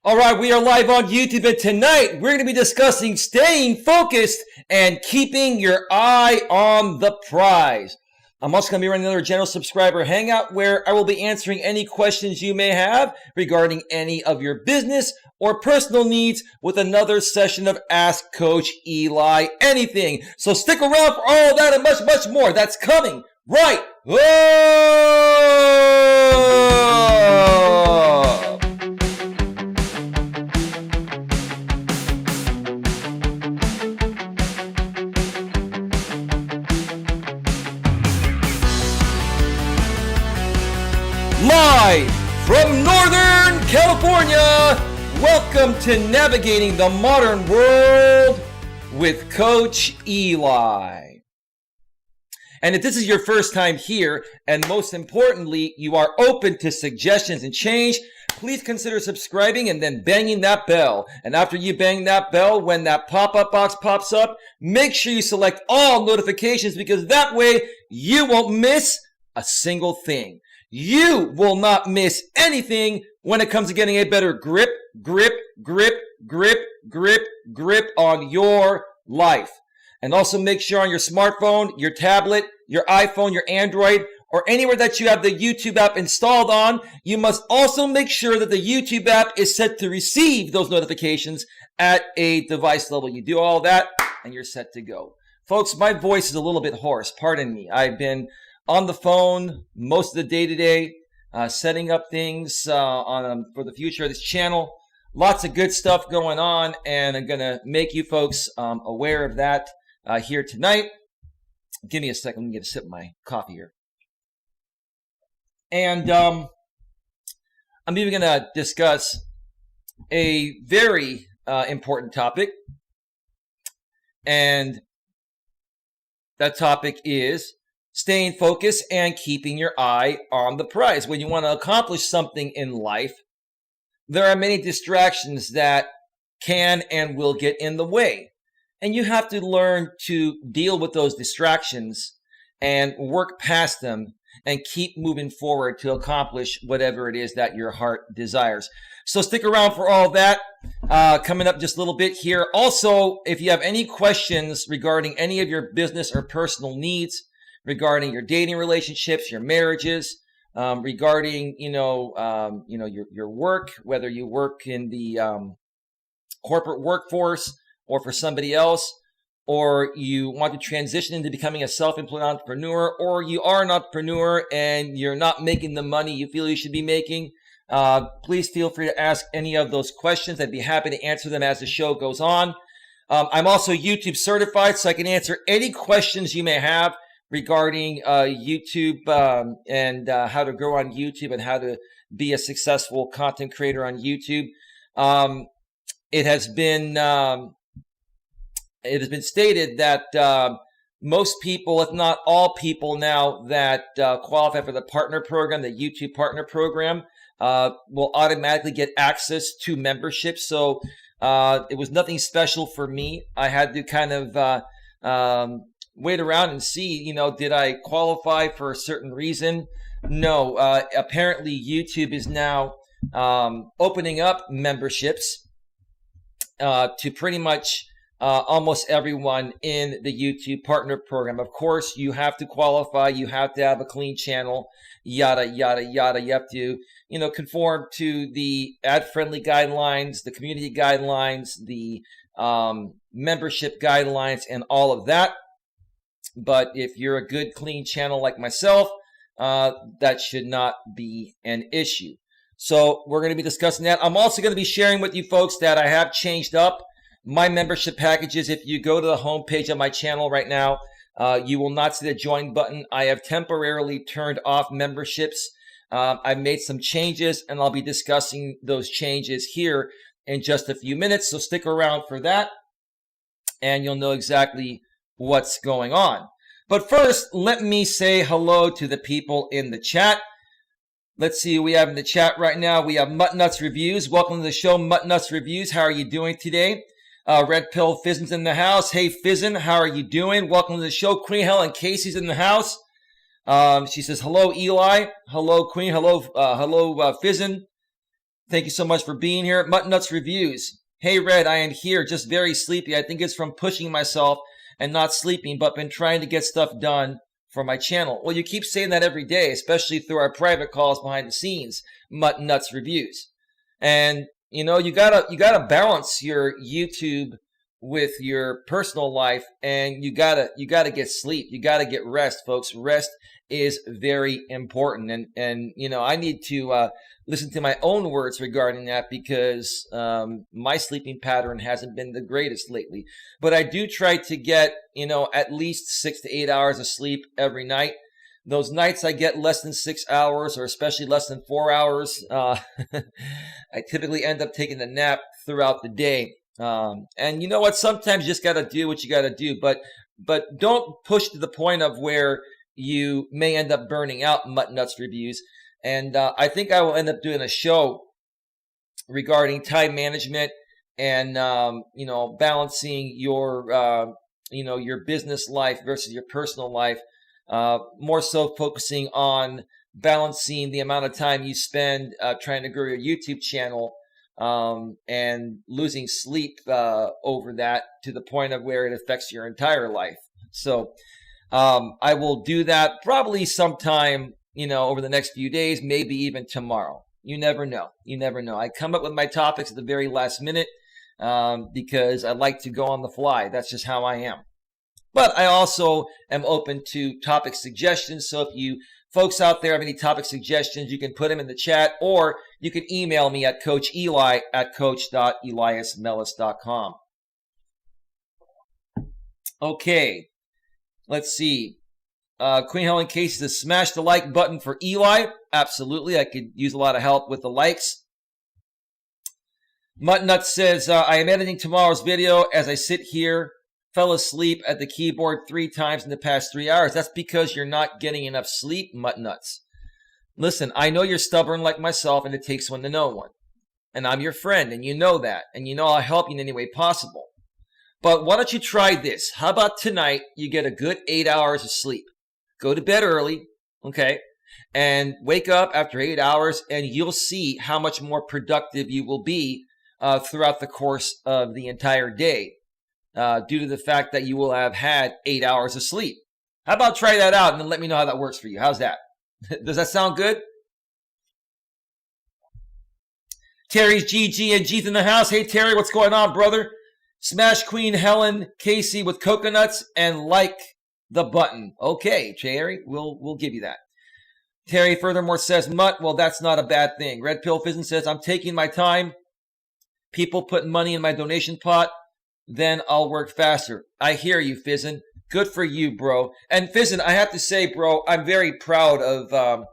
All right, we are live on YouTube, and tonight we're going to be discussing staying focused and keeping your eye on the prize. I'm also going to be running another general subscriber hangout where I will be answering any questions you may have regarding any of your business or personal needs with another session of Ask Coach Eli Anything. So stick around for all that and much, much more. That's coming right up. Live from Northern California, welcome to Navigating the Modern World with Coach Eli. And if this is your first time here, and most importantly, you are open to suggestions and change, please consider subscribing and then banging that bell. And after you bang that bell, when that pop-up box pops up, make sure you select all notifications, because that way you won't miss a single thing. You will not miss anything when it comes to getting a better grip on your life. And also make sure on your smartphone, your tablet, your iPhone, your Android, or anywhere that you have the YouTube app installed on, you must also make sure that the YouTube app is set to receive those notifications at a device level. You do all that and you're set to go. Folks, my voice is a little bit hoarse. Pardon me. I've been on the phone most of the day today, setting up things for the future of this channel. Lots of good stuff going on, and I'm going to make you folks aware of that here tonight. Give me a second. Let me get a sip of my coffee here. And I'm even going to discuss a very important topic, and that topic is staying focused and keeping your eye on the prize. When you want to accomplish something in life, there are many distractions that can and will get in the way. And you have to learn to deal with those distractions and work past them and keep moving forward to accomplish whatever it is that your heart desires. So stick around for all that. Coming up just a little bit here. Also, if you have any questions regarding any of your business or personal needs, regarding your dating relationships, your marriages, regarding your work, whether you work in the corporate workforce or for somebody else, or you want to transition into becoming a self-employed entrepreneur, or you are an entrepreneur and you're not making the money you feel you should be making, please feel free to ask any of those questions. I'd be happy to answer them as the show goes on. I'm also YouTube certified, so I can answer any questions you may have regarding YouTube and how to grow on YouTube and how to be a successful content creator on YouTube. It has been stated that most people, if not all people now that qualify for the partner program, the YouTube partner program, will automatically get access to membership. So it was nothing special for me. I had to kind of wait around and see, did I qualify for a certain reason? No, apparently YouTube is now opening up memberships to pretty much almost everyone in the YouTube partner program. Of course, you have to qualify. You have to have a clean channel, yada, yada, yada. You have to, conform to the ad-friendly guidelines, the community guidelines, the membership guidelines, and all of that. But if you're a good, clean channel like myself, that should not be an issue. So we're going to be discussing that. I'm also going to be sharing with you folks that I have changed up my membership packages. If you go to the homepage of my channel right now, you will not see the join button. I have temporarily turned off memberships. I've made some changes, and I'll be discussing those changes here in just a few minutes. So stick around for that, and you'll know exactly what's going on. But first, let me say hello to the people in the chat. Let's see who we have in the chat right now. We have Mutt Nuts Reviews. Welcome to the show, Mutt Nuts Reviews. How are you doing today? Red Pill Fizzon's in the house. Hey, Fizzon, how are you doing? Welcome to the show. Queen Helen Casey's in the house. She says, hello, Eli. Hello, Queen. Hello, Fizzon. Thank you so much for being here. Mutton Nuts Reviews. Hey, Red, I am here, just very sleepy. I think it's from pushing myself and not sleeping, but been trying to get stuff done for my channel. Well, you keep saying that every day, especially through our private calls behind the scenes, Mutton Nuts Reviews. And, you know, you gotta balance your YouTube with your personal life, and you gotta get sleep. You gotta get rest, folks. Rest is very important. And you know, I need to listen to my own words regarding that, because my sleeping pattern hasn't been the greatest lately. But I do try to get, you know, at least 6 to 8 hours of sleep every night. Those nights I get less than 6 hours, or especially less than 4 hours, I typically end up taking a nap throughout the day. And you know what? Sometimes you just got to do what you got to do, but don't push to the point of where you may end up burning out. Mutton Nuts Reviews. And I think I will end up doing a show regarding time management and, you know, balancing your, you know, your business life versus your personal life. More so focusing on balancing the amount of time you spend trying to grow your YouTube channel, and losing sleep over that to the point of where it affects your entire life. So I will do that probably sometime, you know, over the next few days, maybe even tomorrow. You never know. You never know. I come up with my topics at the very last minute because I like to go on the fly. That's just how I am. But I also am open to topic suggestions. So if you folks out there have any topic suggestions, you can put them in the chat, or you can email me at Coach Eli at coach.eliasmelas.com. Okay, let's see. Queen Helen Casey says, smash the like button for Eli. Absolutely, I could use a lot of help with the likes. Mutton Nut says, I am editing tomorrow's video as I sit here. Fell asleep at the keyboard 3 times in the past 3 hours. That's because you're not getting enough sleep, Mutton Nuts. Listen, I know you're stubborn like myself, and it takes one to know one. And I'm your friend, and you know that. And you know I'll help you in any way possible. But why don't you try this? How about tonight you get a good 8 hours of sleep? Go to bed early, okay? And wake up after 8 hours, and you'll see how much more productive you will be throughout the course of the entire day. Due to the fact that you will have had 8 hours of sleep. How about try that out and then let me know how that works for you? How's that? Does that sound good? Terry's GG and G's in the house. Hey, Terry, what's going on, brother? Smash Queen Helen Casey with coconuts and like the button. Okay, Terry, we'll give you that. Terry furthermore says, Mutt, well, that's not a bad thing. Red Pill Fizzin says, I'm taking my time. People put money in my donation pot. Then I'll work faster. I hear you, Fizzin. Good for you, bro. And Fizzin, I have to say, bro, I'm very proud of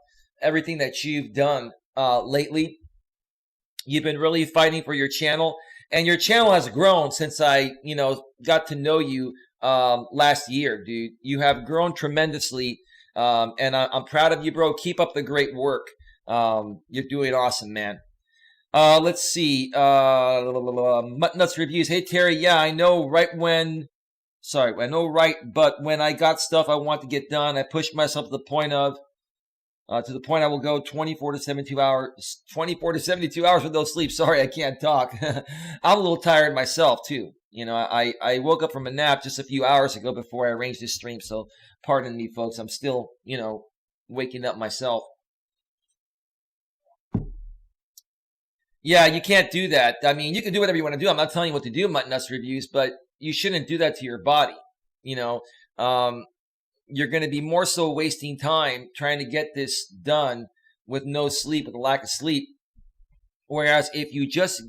everything that you've done lately. You've been really fighting for your channel, and your channel has grown since I, you know, got to know you last year, dude. You have grown tremendously, and I'm proud of you, bro. Keep up the great work. You're doing awesome, man. Let's see. Mutton Nuts Reviews. Hey, Terry. Yeah, I know but when I got stuff I want to get done, I pushed myself to the point I will go 24 to 72 hours with no sleep. Sorry, I can't talk. I'm a little tired myself, too. You know, I woke up from a nap just a few hours ago before I arranged this stream. So pardon me, folks. I'm still, you know, waking up myself. Yeah, you can't do that. I mean, you can do whatever you want to do. I'm not telling you what to do, Mutton Nuts Reviews, but you shouldn't do that to your body. You know, you're going to be more so wasting time trying to get this done with no sleep, with a lack of sleep. Whereas if you just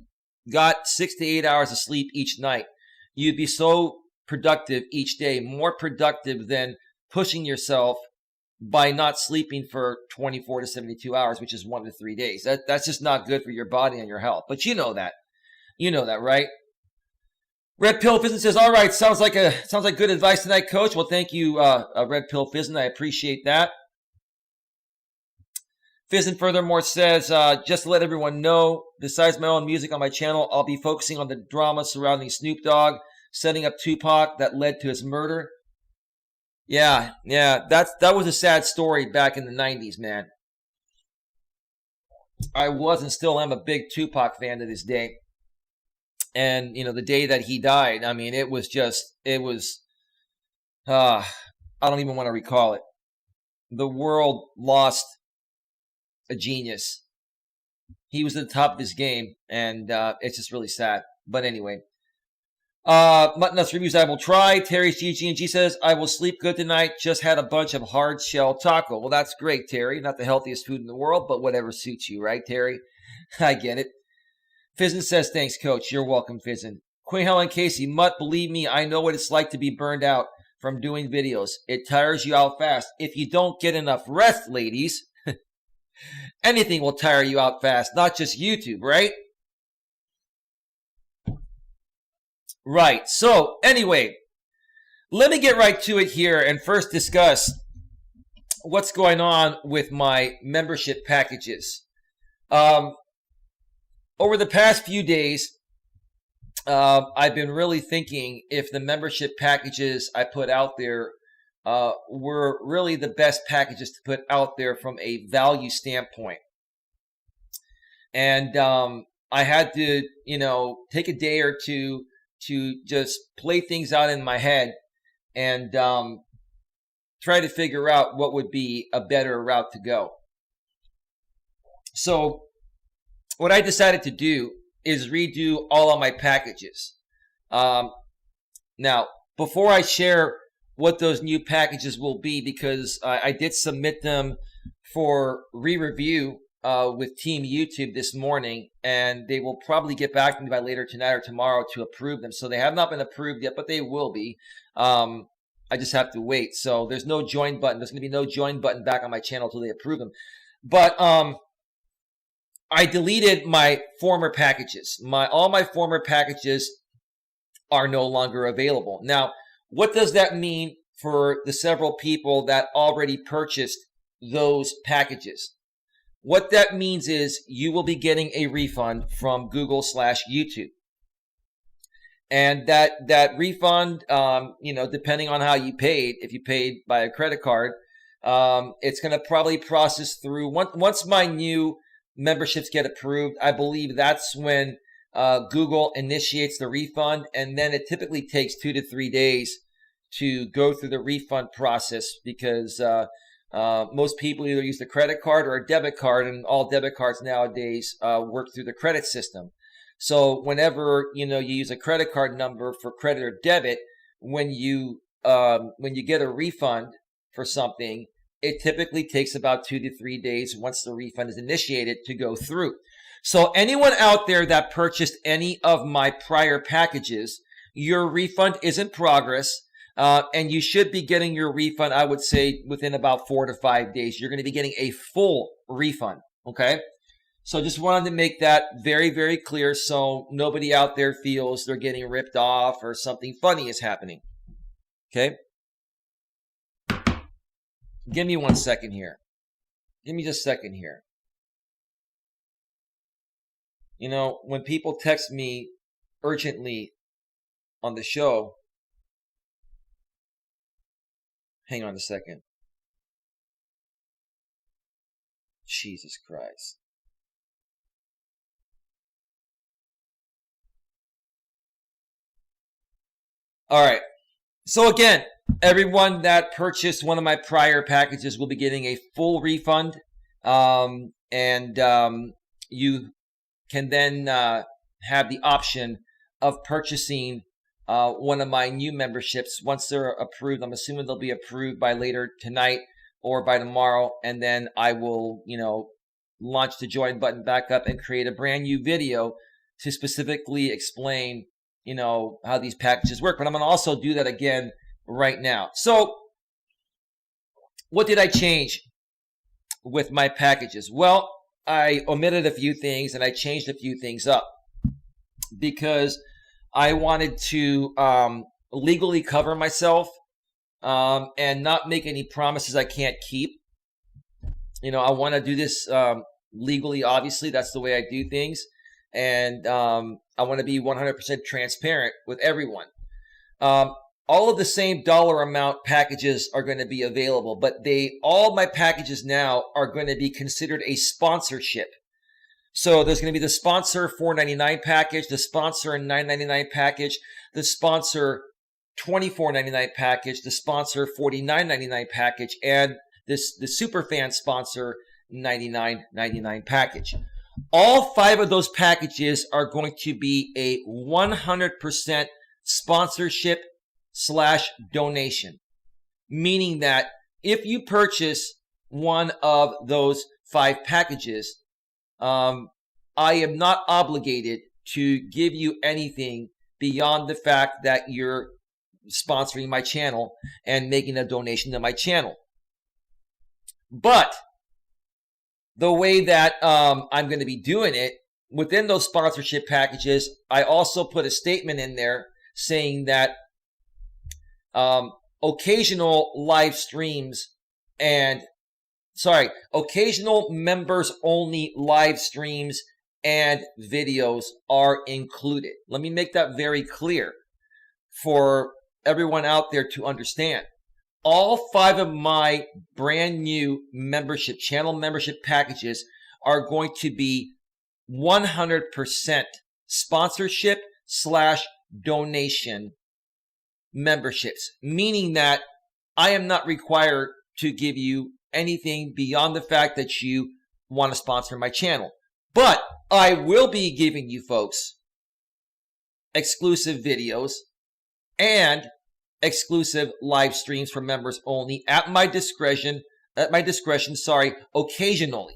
got 6 to 8 hours of sleep each night, you'd be so productive each day, more productive than pushing yourself by not sleeping for 24 to 72 hours, which is 1 to 3 days. That's just not good for your body and your health. But you know that. You know that, right? Red Pill Fizzin says, all right, sounds like good advice tonight, Coach. Well, thank you, Red Pill Fizzin. I appreciate that. Fizzin furthermore says, just to let everyone know, besides my own music on my channel, I'll be focusing on the drama surrounding Snoop Dogg, setting up Tupac that led to his murder. Yeah, that was a sad story back in the 90s, man. I was and still am a big Tupac fan to this day. And, you know, the day that he died, I mean, I don't even want to recall it. The world lost a genius. He was at the top of his game, and it's just really sad. But anyway, Mutton Nuts Reviews, I will try. Terry's GG&G says, I will sleep good tonight. Just had a bunch of hard shell taco. Well, that's great, Terry. Not the healthiest food in the world, but whatever suits you, right, Terry? I get it. Fizzin says, thanks, Coach. You're welcome, Fizzin. Queen Helen Casey, Mutt, believe me, I know what it's like to be burned out from doing videos. It tires you out fast. If you don't get enough rest, ladies, anything will tire you out fast, not just YouTube, right? Right. So, anyway, let me get right to it here and first discuss what's going on with my membership packages. Over the past few days, I've been really thinking if the membership packages I put out there were really the best packages to put out there from a value standpoint. And I had to, you know, take a day or two to just play things out in my head and try to figure out what would be a better route to go. So what I decided to do is redo all of my packages. Now, before I share what those new packages will be, because I did submit them for re-review with Team YouTube this morning, and they will probably get back to me by later tonight or tomorrow to approve them. So they have not been approved yet, but they will be. I just have to wait. So there's no join button. There's going to be no join button back on my channel until they approve them. But I deleted my former packages. All my former packages are no longer available. Now, what does that mean for the several people that already purchased those packages? What that means is you will be getting a refund from Google/YouTube. And that refund, you know, depending on how you paid, if you paid by a credit card, it's going to probably process through. Once my new memberships get approved, I believe that's when Google initiates the refund, and then it typically takes 2 to 3 days to go through the refund process, because most people either use the credit card or a debit card, and all debit cards nowadays work through the credit system. So whenever you use a credit card number for credit or debit, when you get a refund for something, it typically takes about 2 to 3 days once the refund is initiated to go through. So anyone out there that purchased any of my prior packages, your refund is in progress, and you should be getting your refund, I would say, within about 4 to 5 days. You're going to be getting a full refund, okay? So just wanted to make that very, very clear so nobody out there feels they're getting ripped off or something funny is happening, okay? Give me 1 second here. Give me just a second here. You know, when people text me urgently on the show, hang on a second. Jesus Christ. All right. So again, everyone that purchased one of my prior packages will be getting a full refund. You can then have the option of purchasing one of my new memberships once they're approved. I'm assuming they'll be approved by later tonight or by tomorrow. And then I will, launch the join button back up and create a brand new video to specifically explain how these packages work. But I'm going to also do that again right now. So what did I change with my packages? Well, I omitted a few things and I changed a few things up because I wanted to legally cover myself and not make any promises I can't keep. I want to do this legally, obviously. That's the way I do things. And I want to be 100% transparent with everyone. All of the same dollar amount packages are going to be available, but all my packages now are going to be considered a sponsorship. So there's going to be the sponsor $4.99 package, the sponsor $9.99 package, the sponsor $24.99 package, the sponsor $49.99 package, and the super fan sponsor $99.99 package. All 5 of those packages are going to be a 100% sponsorship / donation, meaning that if you purchase one of those 5 packages, I am not obligated to give you anything beyond the fact that you're sponsoring my channel and making a donation to my channel. But the way that I'm going to be doing it, within those sponsorship packages, I also put a statement in there saying that occasional live streams and occasional members only live streams and videos are included. Let me make that very clear for everyone out there to understand. All 5 of my brand new membership, channel membership packages are going to be 100% sponsorship / donation memberships, meaning that I am not required to give you anything beyond the fact that you want to sponsor my channel. But I will be giving you folks exclusive videos and exclusive live streams for members only at my discretion, occasionally.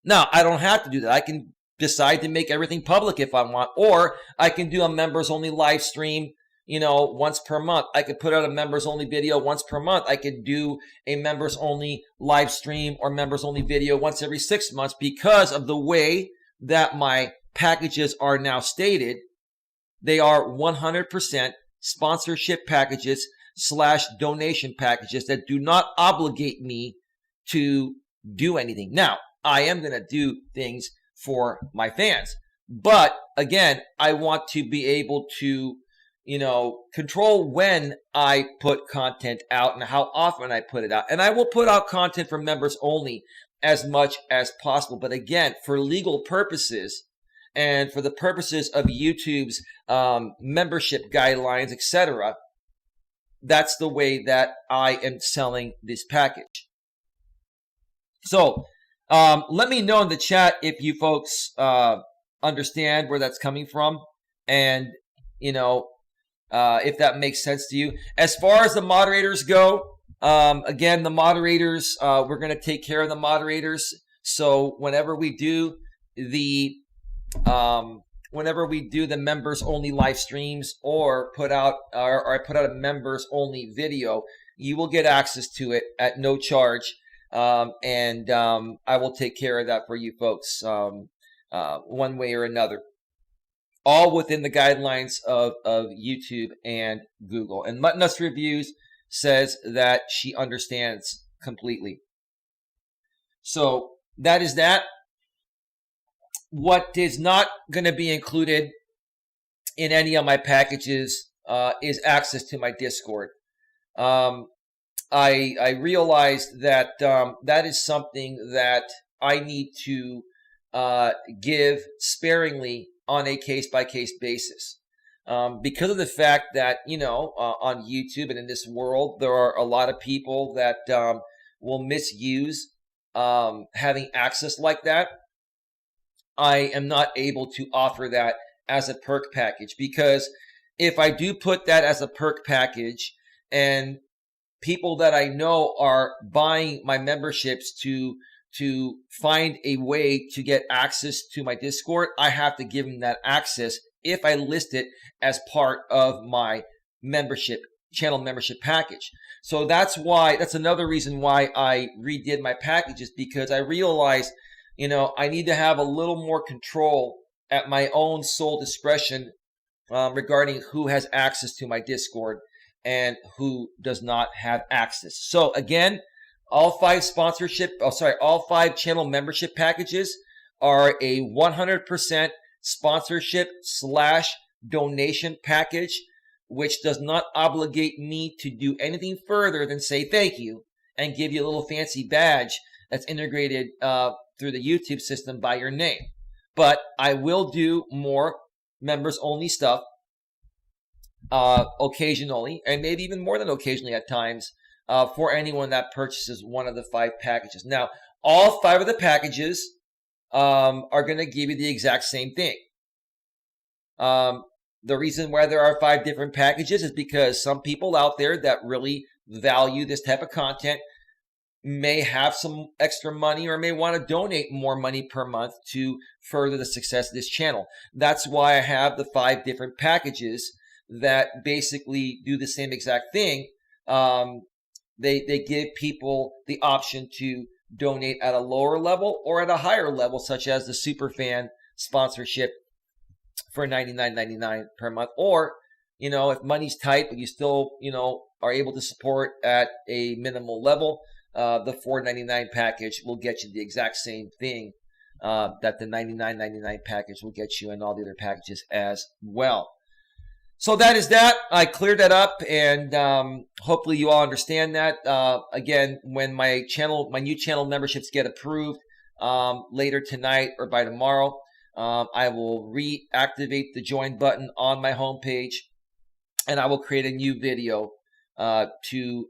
Now, I don't have to do that. I can decide to make everything public if I want, or I can do a members only live stream, once per month. I could put out a members only video once per month. I could do a members only live stream or members only video once every 6 months because of the way that my packages are now stated. They are 100% sponsorship packages / donation packages that do not obligate me to do anything. Now, I am going to do things for my fans, but again, I want to be able to control when I put content out and how often I put it out. And I will put out content for members only as much as possible. But again, for legal purposes and for the purposes of YouTube's membership guidelines, etc., that's the way that I am selling this package. So let me know in the chat if you folks understand where that's coming from, and if that makes sense to you. As far as the moderators go, again, the moderators, we're going to take care of the moderators. So whenever we do the members only live streams or put out or I put out a members only video, you will get access to it at no charge. And I will take care of that for you folks one way or another. All within the guidelines of YouTube and Google. And Muttnuts Reviews says that she understands completely. So that is that. What is not going to be included in any of my packages is access to my Discord. I realized that that is something that I need to give sparingly on a case-by-case basis. Because of the fact that, on YouTube and in this world, there are a lot of people that will misuse having access like that. I am not able to offer that as a perk package, because if I do put that as a perk package and people that I know are buying my memberships to find a way to get access to my Discord, I have to give them that access if I list it as part of my channel membership package. So that's another reason why I redid my packages, because I realized, I need to have a little more control at my own sole discretion regarding who has access to my Discord and who does not have access. So again, all 5 channel membership packages are a 100% sponsorship / donation package, which does not obligate me to do anything further than say thank you and give you a little fancy badge that's integrated through the YouTube system by your name. But I will do more members only stuff occasionally, and maybe even more than occasionally at times, for anyone that purchases one of the 5 packages. Now, all 5 of the packages are going to give you the exact same thing. The reason why there are 5 different packages is because some people out there that really value this type of content may have some extra money or may want to donate more money per month to further the success of this channel. That's why I have the 5 different packages that basically do the same exact thing. They give people the option to donate at a lower level or at a higher level, such as the Superfan sponsorship for $99.99 per month. Or, if money's tight, but you still, are able to support at a minimal level, the $4.99 package will get you the exact same thing that the $99.99 package will get you, and all the other packages as well. So that is that. I cleared that up, and hopefully you all understand that. Again, when my new channel memberships get approved later tonight or by tomorrow, I will reactivate the join button on my homepage, and I will create a new video to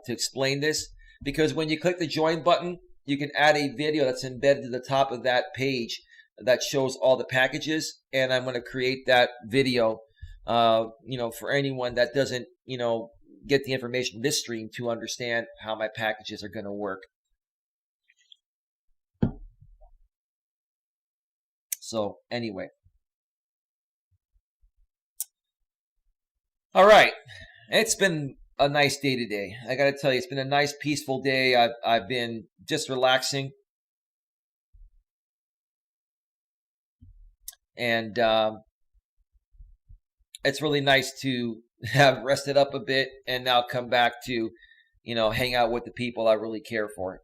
explain this. Because when you click the join button, you can add a video that's embedded to the top of that page that shows all the packages, and I'm going to create that video. For anyone that doesn't, get the information in this stream to understand how my packages are going to work. So anyway. All right. It's been a nice day today. I got to tell you, it's been a nice, peaceful day. I've been just relaxing. And, it's really nice to have rested up a bit and now come back to, hang out with the people I really care for.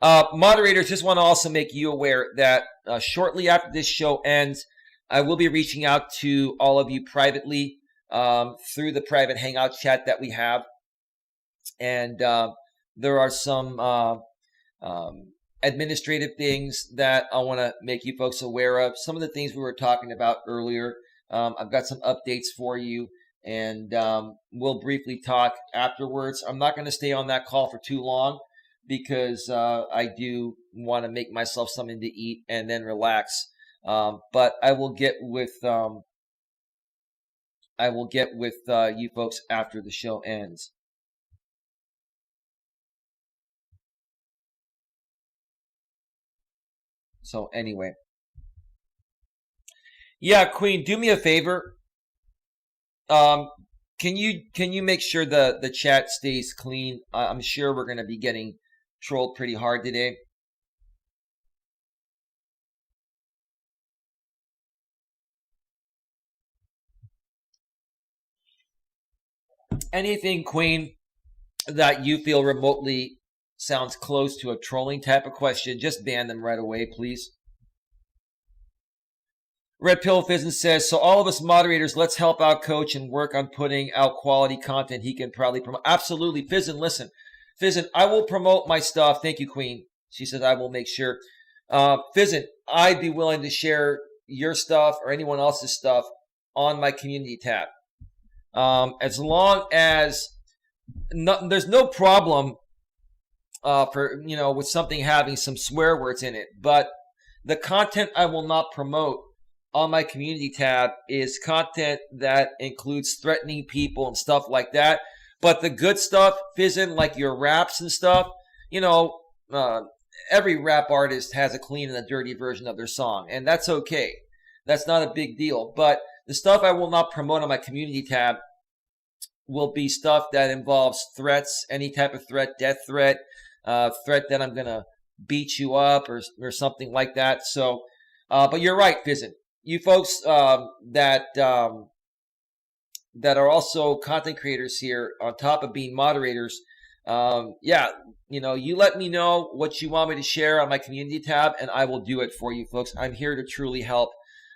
Moderators, just want to also make you aware that shortly after this show ends, I will be reaching out to all of you privately through the private Hangout chat that we have. And there are some administrative things that I want to make you folks aware of. Some of the things we were talking about earlier. I've got some updates for you, and we'll briefly talk afterwards. I'm not going to stay on that call for too long because I do want to make myself something to eat and then relax. But I will get with you folks after the show ends. So anyway. Yeah, Queen, do me a favor. Can you make sure the chat stays clean? I'm sure we're going to be getting trolled pretty hard today. Anything, Queen, that you feel remotely sounds close to a trolling type of question, just ban them right away, please. Red Pill Fizzin says, so all of us moderators, let's help out Coach and work on putting out quality content he can probably promote. Absolutely. Fizzin, listen. Fizzin, I will promote my stuff. Thank you, Queen. She says, I will make sure. Fizzin, I'd be willing to share your stuff or anyone else's stuff on my community tab. As long as there's no problem for, with something having some swear words in it. But the content I will not promote on my community tab is content that includes threatening people and stuff like that. But the good stuff, Fizzin, like your raps and stuff, every rap artist has a clean and a dirty version of their song, and that's okay. That's not a big deal. But the stuff I will not promote on my community tab will be stuff that involves threats, any type of threat, death threat, threat that I'm going to beat you up or something like that. So, but you're right, Fizzin. You folks that are also content creators here, on top of being moderators, you let me know what you want me to share on my community tab, and I will do it for you folks. I'm here to truly help,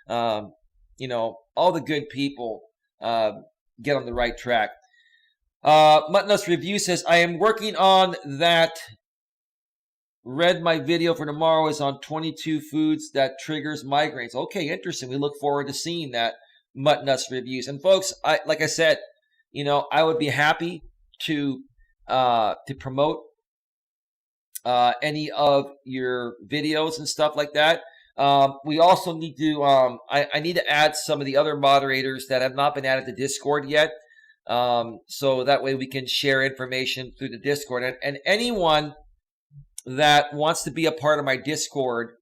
all the good people get on the right track. Mutnus Review says, I am working on that Read my video for tomorrow is on 22 foods that triggers migraines. Okay, interesting. We look forward to seeing that Mutt Nuts reviews. And folks, like I said, I would be happy to promote any of your videos and stuff like that. We also need to, I need to add some of the other moderators that have not been added to Discord yet. So that way we can share information through the Discord. And anyone that wants to be a part of my Discord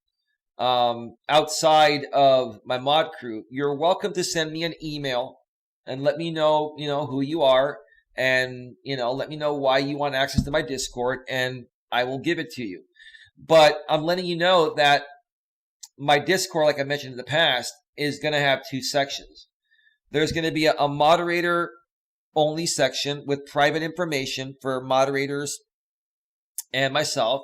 outside of my mod crew, you're welcome to send me an email and let me know, who you are, and, let me know why you want access to my Discord, and I will give it to you. But I'm letting you know that my Discord, like I mentioned in the past, is going to have two sections. There's going to be a moderator only section with private information for moderators and myself.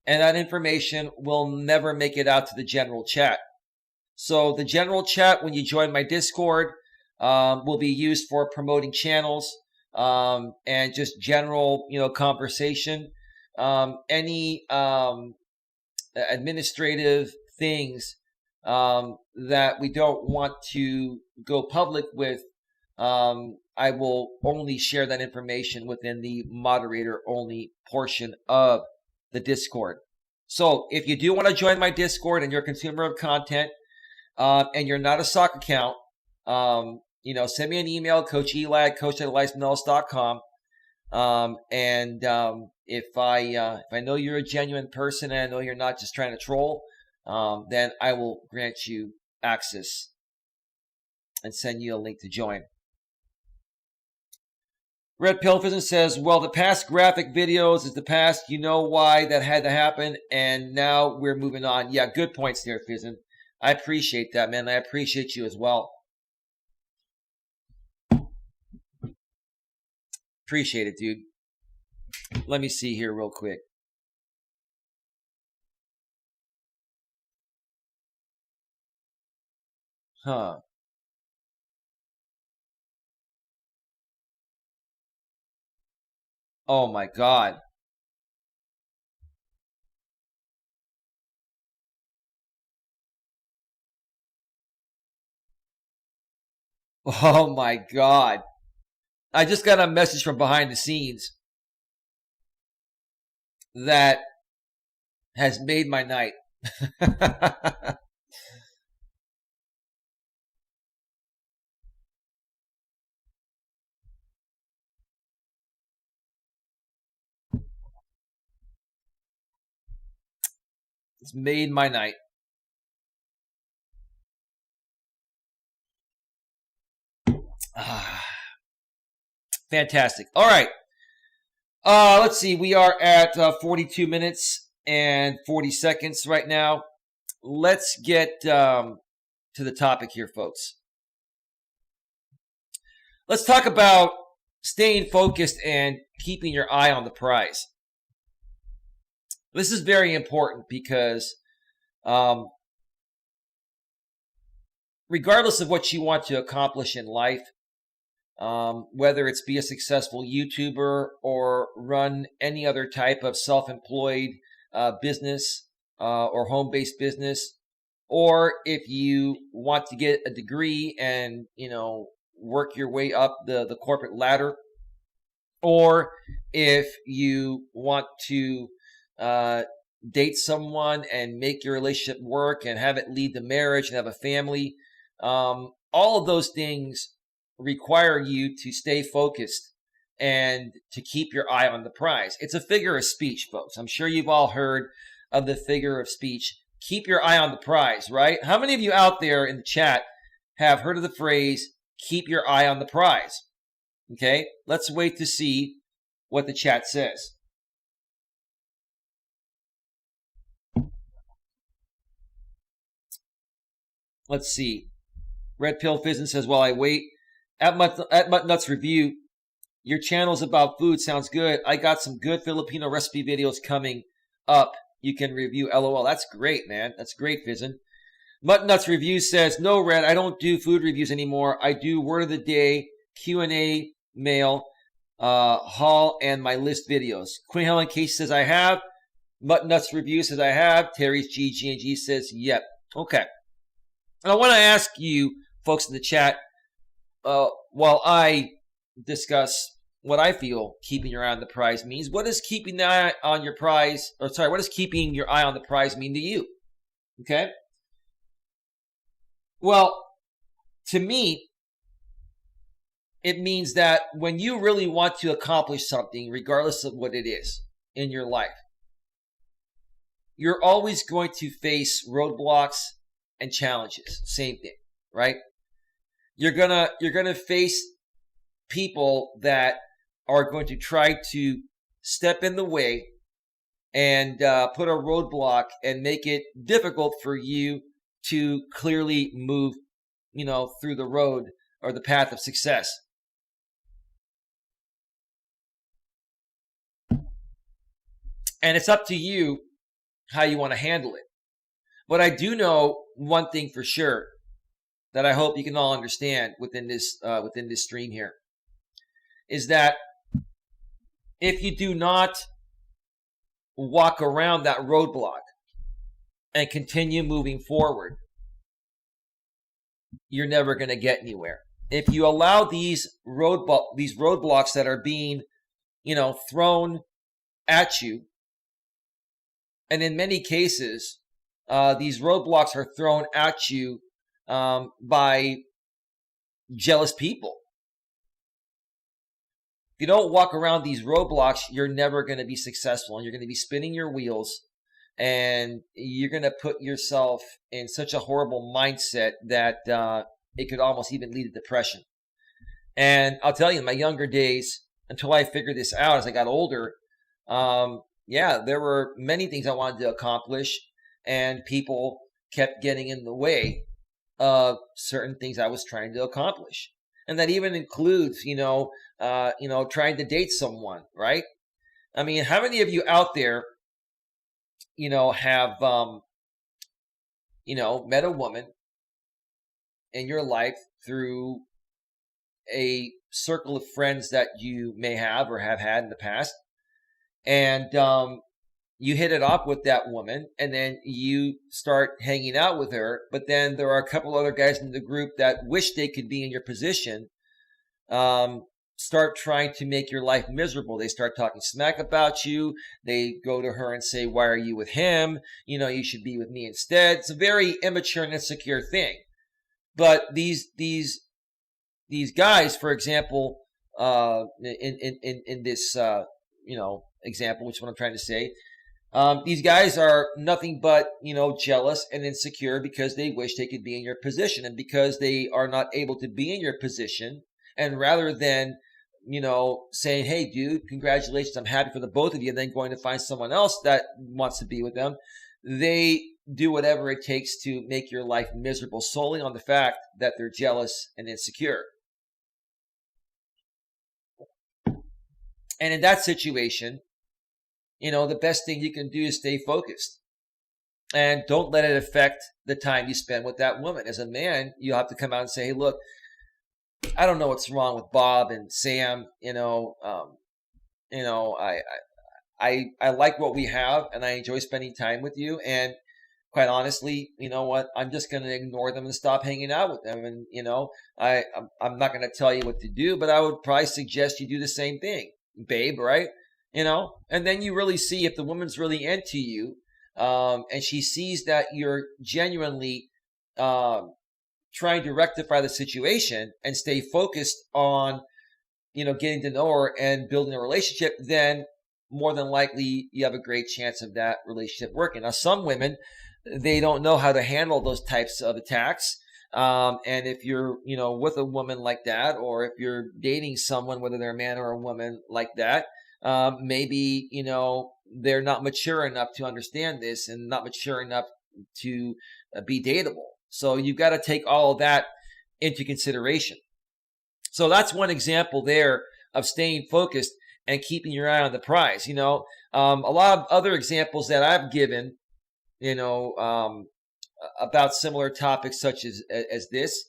And that information will never make it out to the general chat. So the general chat, when you join my Discord, will be used for promoting channels and just general, conversation. Any administrative things that we don't want to go public with, I will only share that information within the moderator only portion of the Discord. So if you do want to join my Discord and you're a consumer of content and you're not a sock account, send me an email, Coach Eli at coacheli@melas.com. And if I know you're a genuine person and I know you're not just trying to troll, then I will grant you access and send you a link to join. Red Pill Fizzin says, well, the past graphic videos is the past. You know why that had to happen, and now we're moving on. Yeah, good points there, Fizzin. I appreciate that, man. I appreciate you as well. Appreciate it, dude. Let me see here real quick. Huh. Oh my God. Oh my God. I just got a message from behind the scenes that has made my night. It's made my night. Fantastic. All right. Let's see. We are at 42 minutes and 40 seconds right now. Let's get to the topic here, folks. Let's talk about staying focused and keeping your eye on the prize. This is very important because regardless of what you want to accomplish in life, whether it's be a successful YouTuber or run any other type of self-employed business or home-based business, or if you want to get a degree and, work your way up the corporate ladder, or if you want to date someone and make your relationship work and have it lead to marriage and have a family, all of those things require you to stay focused and to keep your eye on the prize. It's a figure of speech, folks. I'm sure you've all heard of the figure of speech. Keep your eye on the prize, right? How many of you out there in the chat have heard of the phrase, keep your eye on the prize? Okay, let's wait to see what the chat says. Let's see. Red Pill Fizzin says, while I wait, at Mutt Nuts Review, your channel's about food. Sounds good. I got some good Filipino recipe videos coming up. You can review. LOL. That's great, man. That's great, Fizzin. Mutt Nuts Review says, no, Red, I don't do food reviews anymore. I do word of the day, Q&A, mail, haul, and my list videos. Queen Helen Casey says, I have Mutt Nuts Review says I have. Terry's GG&G says yep. Okay. And I want to ask you folks in the chat, while I discuss what I feel keeping your eye on the prize means, what does keeping the eye on your prize, what does keeping your eye on the prize mean to you? Okay. Well, to me, it means that when you really want to accomplish something, regardless of what it is in your life, you're always going to face roadblocks and challenges. Same thing, right? You're gonna face people that are going to try to step in the way and put a roadblock and make it difficult for you to clearly move, through the road or the path of success. And it's up to you how you want to handle it. But I do know one thing for sure that I hope you can all understand within this stream here is that if you do not walk around that roadblock and continue moving forward, you're never going to get anywhere. If you allow these roadblocks that are being, thrown at you, and in many cases, these roadblocks are thrown at you by jealous people. If you don't walk around these roadblocks, you're never going to be successful, and you're going to be spinning your wheels, and you're going to put yourself in such a horrible mindset that it could almost even lead to depression. And I'll tell you, in my younger days, until I figured this out as I got older, there were many things I wanted to accomplish, and people kept getting in the way of certain things I was trying to accomplish. And that even includes, trying to date someone, right? I mean, how many of you out there, have, met a woman in your life through a circle of friends that you may have or have had in the past, and you hit it off with that woman, and then you start hanging out with her, but then there are a couple other guys in the group that wish they could be in your position, start trying to make your life miserable. They start talking smack about you. They go to her and say, why are you with him? You should be with me instead. It's a very immature and insecure thing. But these guys, for example, in this, example, which is what I'm trying to say, these guys are nothing but, jealous and insecure because they wish they could be in your position, and because they are not able to be in your position, and rather than, saying, hey, dude, congratulations, I'm happy for the both of you, and then going to find someone else that wants to be with them, they do whatever it takes to make your life miserable solely on the fact that they're jealous and insecure. And in that situation, the best thing you can do is stay focused. And don't let it affect the time you spend with that woman. As a man, you have to come out and say, hey, look, I don't know what's wrong with Bob and Sam. I like what we have, and I enjoy spending time with you. And quite honestly, you know what? I'm just going to ignore them and stop hanging out with them. And, I'm not going to tell you what to do, but I would probably suggest you do the same thing, babe, right? And then you really see if the woman's really into you, and she sees that you're genuinely trying to rectify the situation and stay focused on, getting to know her and building a relationship, then more than likely you have a great chance of that relationship working. Now, some women, they don't know how to handle those types of attacks. And if you're, with a woman like that, or if you're dating someone, whether they're a man or a woman like that, maybe, they're not mature enough to understand this and not mature enough to be dateable. So you've got to take all of that into consideration. So that's one example there of staying focused and keeping your eye on the prize. A lot of other examples that I've given, about similar topics such as this,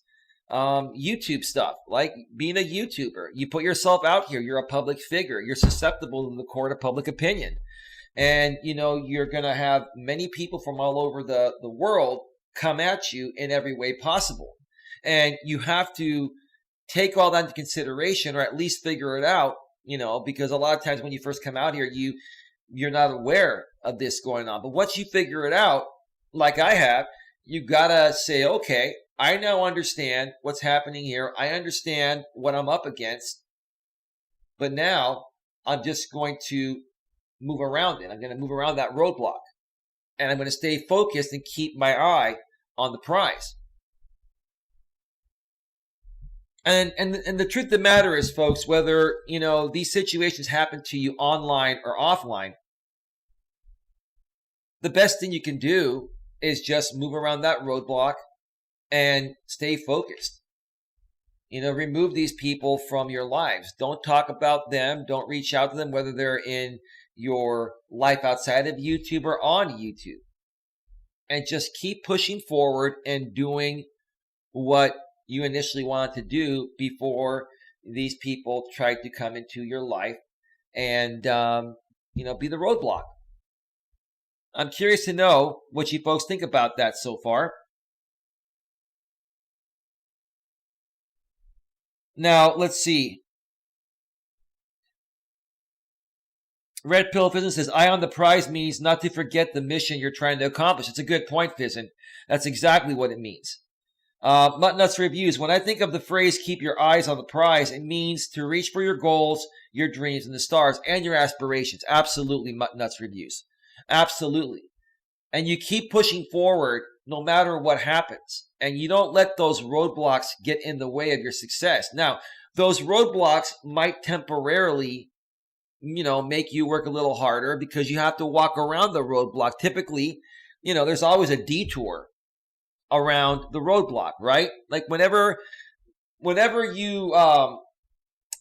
YouTube stuff, like being a YouTuber. You put yourself out here. You're a public figure. You're susceptible to the court of public opinion. And, you're going to have many people from all over the world come at you in every way possible. And you have to take all that into consideration, or at least figure it out, because a lot of times when you first come out here, you're not aware of this going on. But once you figure it out, like I have, you got to say, okay, I now understand what's happening here. I understand what I'm up against. But now I'm just going to move around it. I'm going to move around that roadblock. And I'm going to stay focused and keep my eye on the prize. And the truth of the matter is, folks, whether, these situations happen to you online or offline, the best thing you can do is just move around that roadblock and stay focused. Remove these people from your lives. Don't talk about them. Don't reach out to them, whether they're in your life outside of YouTube or on YouTube. And just keep pushing forward and doing what you initially wanted to do before these people tried to come into your life and, be the roadblock. I'm curious to know what you folks think about that so far. Now, let's see. Red Pill Fizzin says, eye on the prize means not to forget the mission you're trying to accomplish. It's a good point, Fizzin. That's exactly what it means. Muttnuts Reviews. When I think of the phrase, keep your eyes on the prize, it means to reach for your goals, your dreams, and the stars, and your aspirations. Absolutely, Muttnuts Reviews. Absolutely. And you keep pushing forward no matter what happens. And you don't let those roadblocks get in the way of your success. Now, those roadblocks might temporarily, make you work a little harder because you have to walk around the roadblock. Typically, there's always a detour around the roadblock, right? Like whenever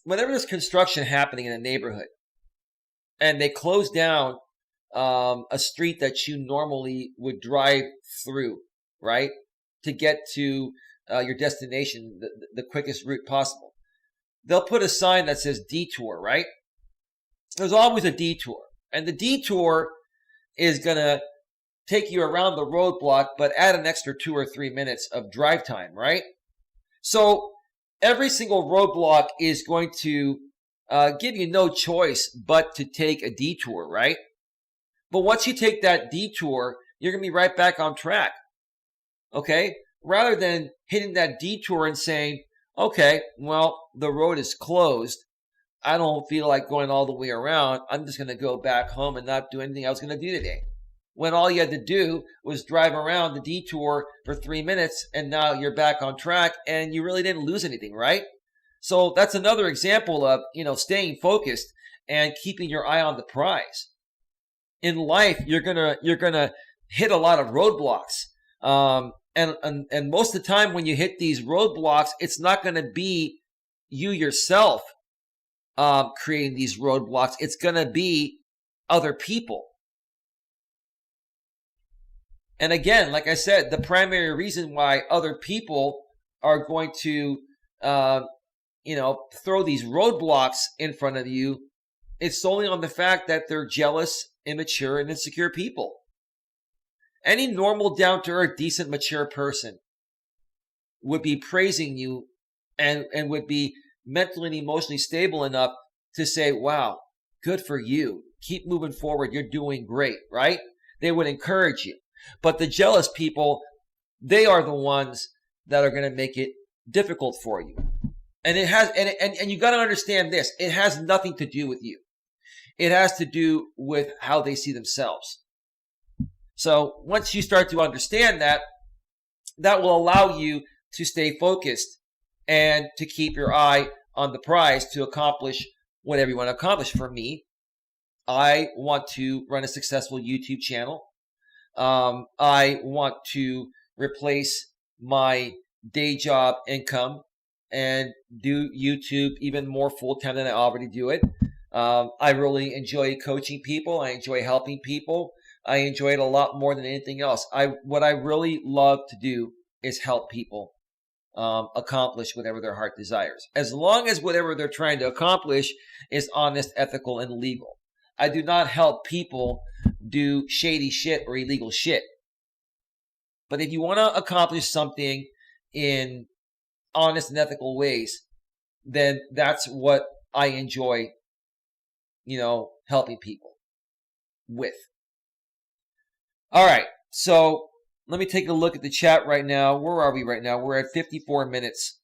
there's construction happening in a neighborhood and they close down a street that you normally would drive through, right, to get to your destination the quickest route possible, they'll put a sign that says detour, right? There's always a detour, and the detour is going to take you around the roadblock, but add an extra 2 or 3 minutes of drive time, right? So every single roadblock is going to give you no choice but to take a detour, right? But once you take that detour, you're going to be right back on track, okay? Rather than hitting that detour and saying, okay, well, the road is closed. I don't feel like going all the way around. I'm just going to go back home and not do anything I was going to do today. When all you had to do was drive around the detour for 3 minutes, and now you're back on track, and you really didn't lose anything, right? So that's another example of, staying focused and keeping your eye on the prize. In life, you're gonna hit a lot of roadblocks, and most of the time when you hit these roadblocks, it's not going to be you yourself creating these roadblocks. It's going to be other people. And again, like I said, the primary reason why other people are going to, throw these roadblocks in front of you, it's solely on the fact that they're jealous, immature, and insecure people. Any normal, down-to-earth, decent, mature person would be praising you and would be mentally and emotionally stable enough to say, wow, good for you. Keep moving forward. You're doing great, right? They would encourage you. But the jealous people, they are the ones that are going to make it difficult for you. And it has, and you got to understand this. It has nothing to do with you. It has to do with how they see themselves. So once you start to understand that, that will allow you to stay focused and to keep your eye on the prize to accomplish whatever you want to accomplish. For me, I want to run a successful YouTube channel. I want to replace my day job income and do YouTube even more full-time than I already do it. I really enjoy coaching people. I enjoy helping people. I enjoy it a lot more than anything else. What I really love to do is help people accomplish whatever their heart desires, as long as whatever they're trying to accomplish is honest, ethical, and legal. I do not help people do shady shit or illegal shit. But if you want to accomplish something in honest and ethical ways, then that's what I enjoy, helping people with. All right. So let me take a look at the chat right now. Where are we right now? We're at 54 minutes.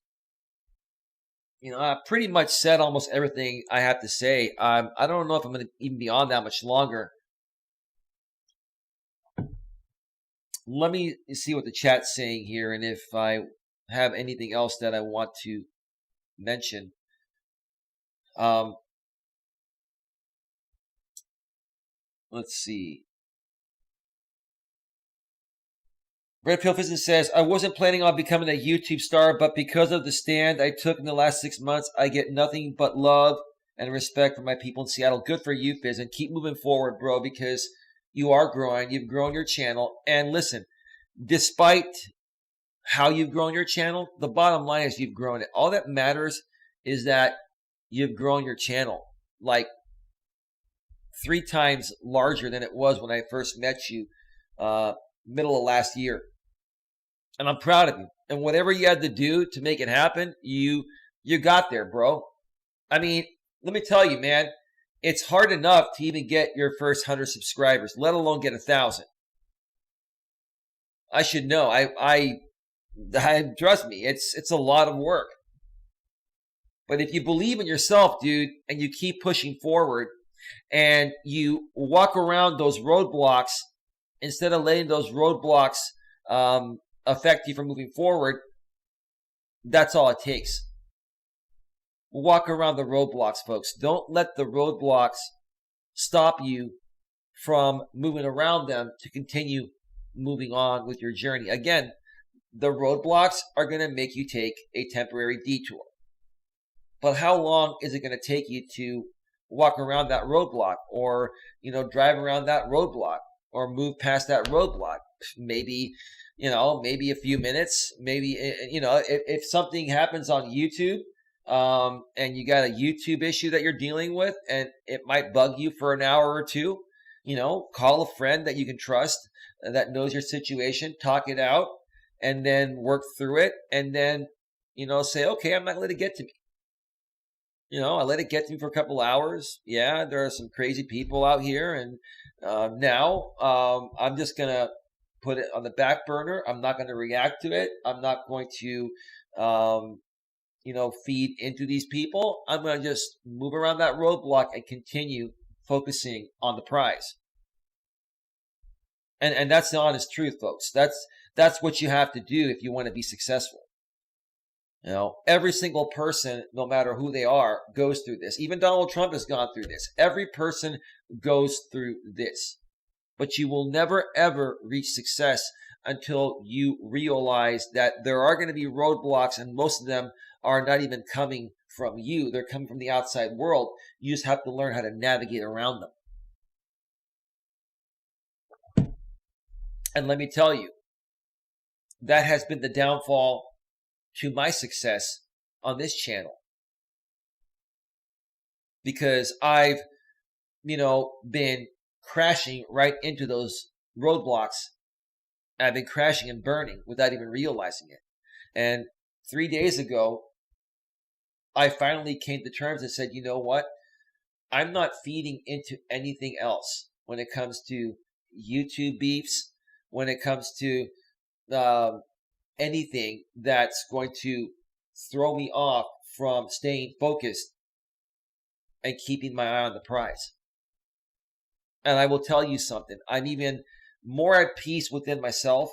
I pretty much said almost everything I have to say. I don't know if I'm going to even be on that much longer. Let me see what the chat's saying here, and if I have anything else that I want to mention. Let's see. Red Pill Physics says, I wasn't planning on becoming a YouTube star, but because of the stand I took in the last 6 months, I get nothing but love and respect from my people in Seattle. Good for you, Fizz, and keep moving forward, bro, because you are growing. You've grown your channel. And listen, despite how you've grown your channel, the bottom line is you've grown it. All that matters is that you've grown your channel like 3 times larger than it was when I first met you middle of last year. And I'm proud of you. And whatever you had to do to make it happen, you got there, bro. I mean, let me tell you, man, it's hard enough to even get your first 100 subscribers, let alone get 1,000. I should know. I trust me, it's a lot of work. But if you believe in yourself, dude, and you keep pushing forward and you walk around those roadblocks instead of letting those roadblocks affect you from moving forward, that's all it takes. Walk around the roadblocks, folks. Don't let the roadblocks stop you from moving around them to continue moving on with your journey. Again, the roadblocks are going to make you take a temporary detour. But how long is it going to take you to walk around that roadblock or, drive around that roadblock or move past that roadblock? Maybe a few minutes, maybe, if something happens on YouTube, and you got a YouTube issue that you're dealing with and it might bug you for an hour or two, call a friend that you can trust that knows your situation, talk it out, and then work through it. And then, say, okay, I'm not going to let it get to me. I let it get to me for a couple hours. Yeah, there are some crazy people out here. And now I'm just going to put it on the back burner. I'm not going to react to it. I'm not going to, feed into these people. I'm going to just move around that roadblock and continue focusing on the prize. And that's the honest truth, folks. That's what you have to do if you want to be successful. Every single person, no matter who they are, goes through this. Even Donald Trump has gone through this. Every person goes through this. But you will never, ever reach success until you realize that there are going to be roadblocks, and most of them are not even coming from you. They're coming from the outside world. You just have to learn how to navigate around them. And let me tell you, that has been the downfall to my success on this channel. Because I've, been crashing right into those roadblocks. I've been crashing and burning without even realizing it. And 3 days ago, I finally came to terms and said, you know what? I'm not feeding into anything else when it comes to YouTube beefs, when it comes to anything that's going to throw me off from staying focused and keeping my eye on the prize. And I will tell you something. I'm even more at peace within myself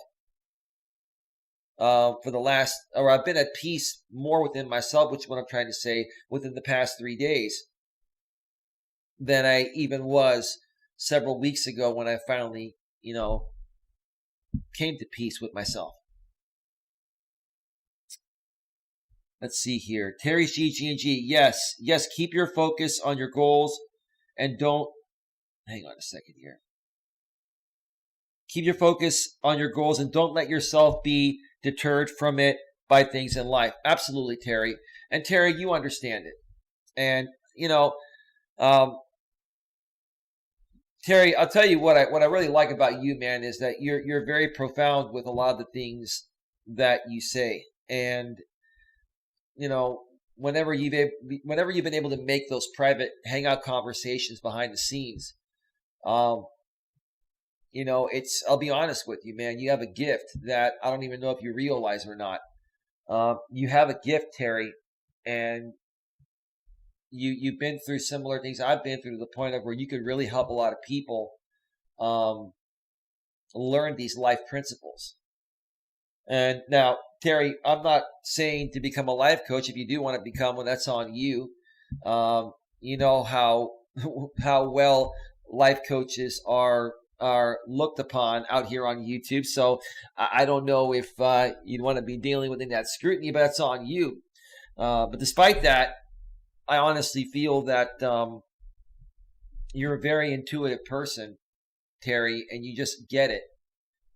I've been at peace more within myself, which is what I'm trying to say, within the past 3 days than I even was several weeks ago when I finally, came to peace with myself. Let's see here. Terry G&G. Yes, keep your focus on your goals and don't, hang on a second here. Keep your focus on your goals and don't let yourself be deterred from it by things in life. Absolutely, Terry. And Terry, you understand it. And, Terry, I'll tell you what I really like about you, man, is that you're very profound with a lot of the things that you say. And you know, whenever you've been able to make those private hangout conversations behind the scenes, um, I'll be honest with you, man, you have a gift that I don't even know if you realize or not. You have a gift, Terry, and you've been through similar things I've been through, to the point of where you could really help a lot of people um, learn these life principles. And now, Terry, I'm not saying to become a life coach. If you do want to become one, that's on you. You know how how well life coaches are looked upon out here on YouTube. So I don't know if you'd want to be dealing with that scrutiny, but that's on you. But despite that, I honestly feel that you're a very intuitive person, Terry, and you just get it.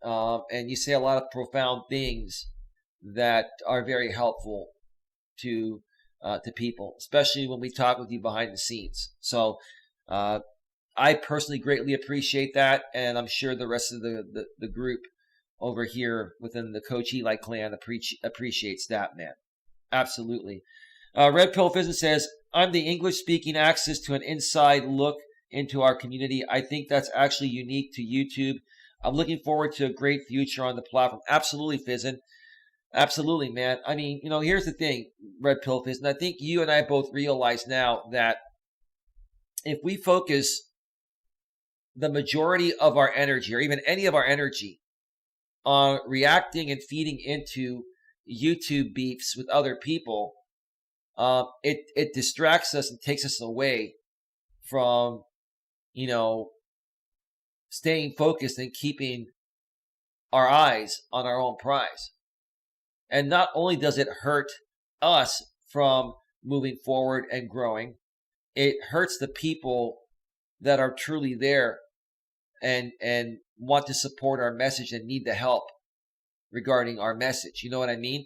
And you say a lot of profound things that are very helpful to people, especially when we talk with you behind the scenes. So I personally greatly appreciate that, and I'm sure the rest of the group over here within the Coach Eli clan appreciates that, man. Absolutely. Red Pill Physics says, I'm the English-speaking access to an inside look into our community. I think that's actually unique to YouTube. I'm looking forward to a great future on the platform. Absolutely, Fizzin. Absolutely, man. I mean, here's the thing, Red Pill Fizzin. I think you and I both realize now that if we focus the majority of our energy, or even any of our energy, on reacting and feeding into YouTube beefs with other people, it distracts us and takes us away from, staying focused and keeping our eyes on our own prize. And not only does it hurt us from moving forward and growing, it hurts the people that are truly there and want to support our message and need the help regarding our message. You know what I mean?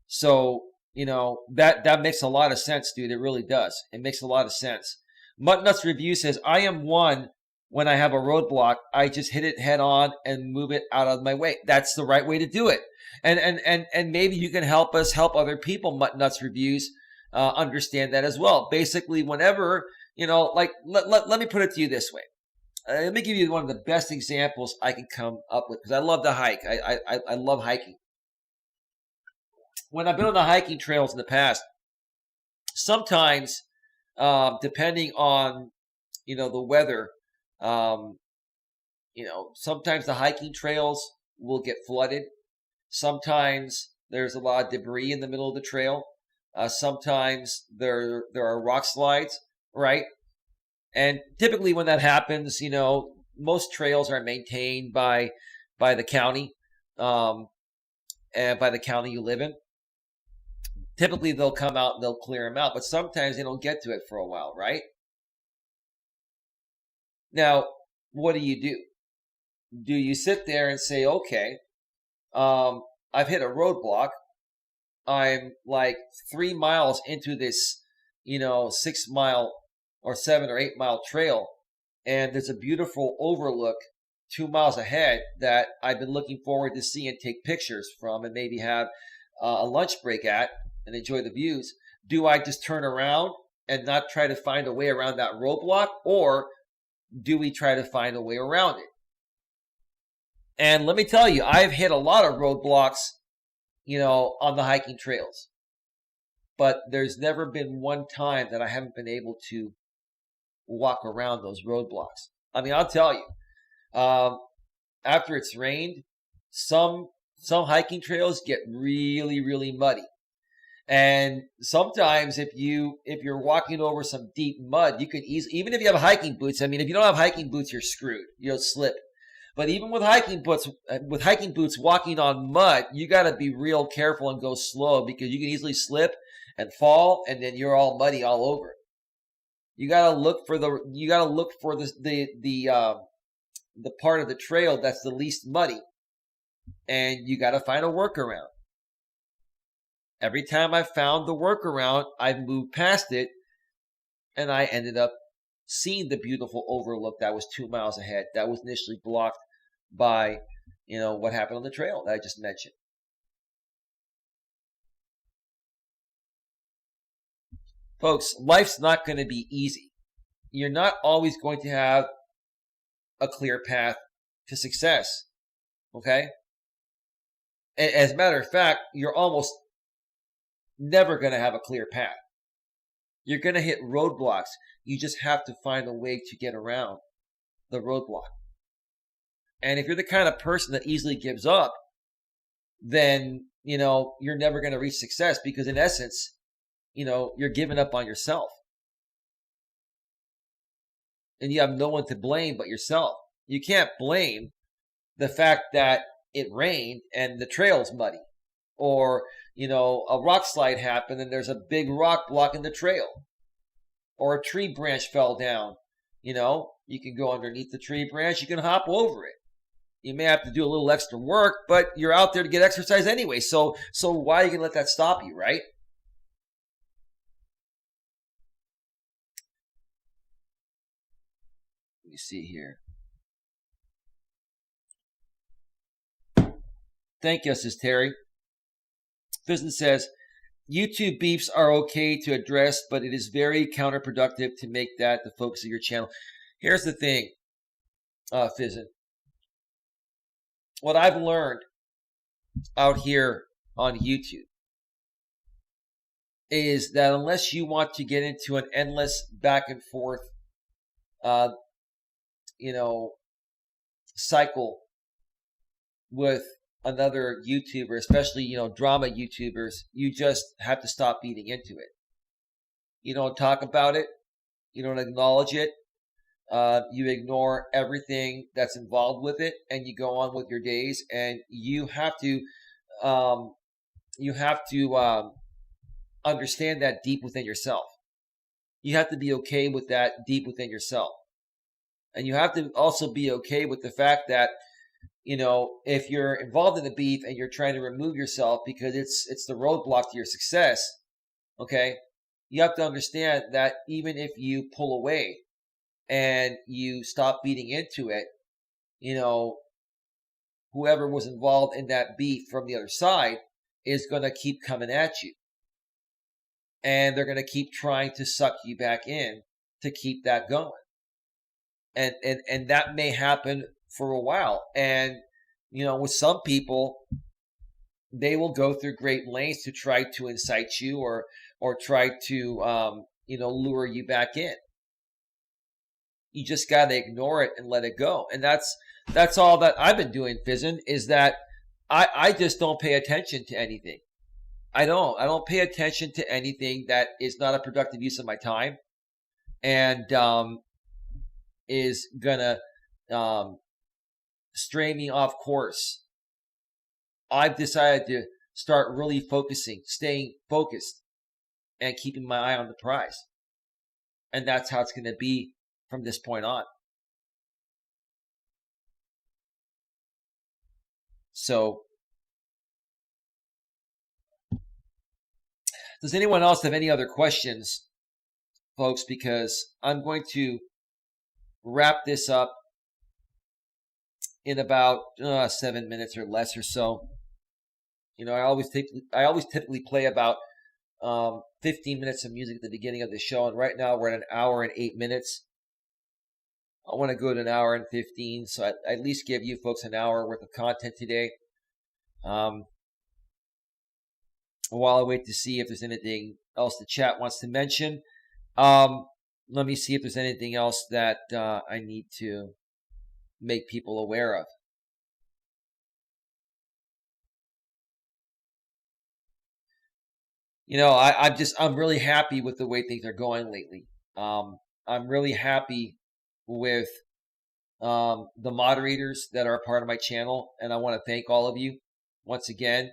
So, that makes a lot of sense, dude. It really does. It makes a lot of sense. Muttnuts Review says, I am one. When I have a roadblock, I just hit it head on and move it out of my way. That's the right way to do it. And maybe you can help us help other people, Muttnuts Reviews, understand that as well. Basically, whenever, let me put it to you this way. Let me give you one of the best examples I can come up with, because I love to hike. I love hiking. When I've been on the hiking trails in the past, sometimes, depending on, the weather, sometimes the hiking trails will get flooded. Sometimes there's a lot of debris in the middle of the trail. Sometimes there are rock slides, right? And typically when that happens, most trails are maintained by the county, and by the county you live in. Typically they'll come out and they'll clear them out, but sometimes they don't get to it for a while, right? Now, what do? Do you sit there and say, okay, I've hit a roadblock. I'm like 3 miles into this, 6 mile or 7 or 8 mile trail, and there's a beautiful overlook 2 miles ahead that I've been looking forward to see and take pictures from and maybe have a lunch break at and enjoy the views. Do I just turn around and not try to find a way around that roadblock, or do we try to find a way around it? And let me tell you, I've hit a lot of roadblocks, on the hiking trails. But there's never been one time that I haven't been able to walk around those roadblocks. I mean, I'll tell you, after it's rained, some hiking trails get really, really muddy. And sometimes if you're walking over some deep mud, you can easily, even if you have hiking boots, I mean, if you don't have hiking boots, you're screwed. You'll slip. But even with hiking boots walking on mud, you got to be real careful and go slow, because you can easily slip and fall, and then you're all muddy all over. You got to look for the part of the trail that's the least muddy, and you got to find a workaround. Every time I found the workaround, I moved past it, and I ended up seen the beautiful overlook that was 2 miles ahead that was initially blocked by, what happened on the trail that I just mentioned. Folks, life's not going to be easy. You're not always going to have a clear path to success. Okay? As a matter of fact, you're almost never going to have a clear path. You're going to hit roadblocks. You just have to find a way to get around the roadblock. And if you're the kind of person that easily gives up, then, you're never going to reach success, because in essence, you're giving up on yourself. And you have no one to blame but yourself. You can't blame the fact that it rained and the trail's muddy, or, a rock slide happened and there's a big rock blocking the trail, or a tree branch fell down. You can go underneath the tree branch. You can hop over it. You may have to do a little extra work, but you're out there to get exercise anyway. So why are you going to let that stop you, right? Let me see here. Thank you, says Terry. Fizzin says, YouTube beefs are okay to address, but it is very counterproductive to make that the focus of your channel. Here's the thing, Fizzin. What I've learned out here on YouTube is that unless you want to get into an endless back and forth, cycle with another YouTuber, especially, drama YouTubers, you just have to stop feeding into it. You don't talk about it. You don't acknowledge it. You ignore everything that's involved with it, and you go on with your days. And you have to understand that deep within yourself. You have to be okay with that deep within yourself, and you have to also be okay with the fact that, if you're involved in the beef and you're trying to remove yourself because it's the roadblock to your success, okay, you have to understand that even if you pull away and you stop feeding into it, whoever was involved in that beef from the other side is going to keep coming at you. And they're going to keep trying to suck you back in to keep that going. And that may happen for a while. And, with some people, they will go through great lengths to try to incite you or try to, lure you back in. You just got to ignore it and let it go. And that's all that I've been doing, Fizzin, is that I just don't pay attention to anything. I don't pay attention to anything that is not a productive use of my time and is gonna stray me off course. I've decided to start really focusing, staying focused, and keeping my eye on the prize. And that's how it's going to be from this point on. So, does anyone else have any other questions, folks? Because I'm going to wrap this up in about 7 minutes or less or so. I always typically play about 15 minutes of music at the beginning of the show, and right now we're at 1 hour and 8 minutes. I want to go to 1 hour and 15, so I at least give you folks an hour worth of content today. While I wait to see if there's anything else the chat wants to mention, let me see if there's anything else that I need to make people aware of. I'm really happy with the way things are going lately. I'm really happy with the moderators that are a part of my channel, and I want to thank all of you once again.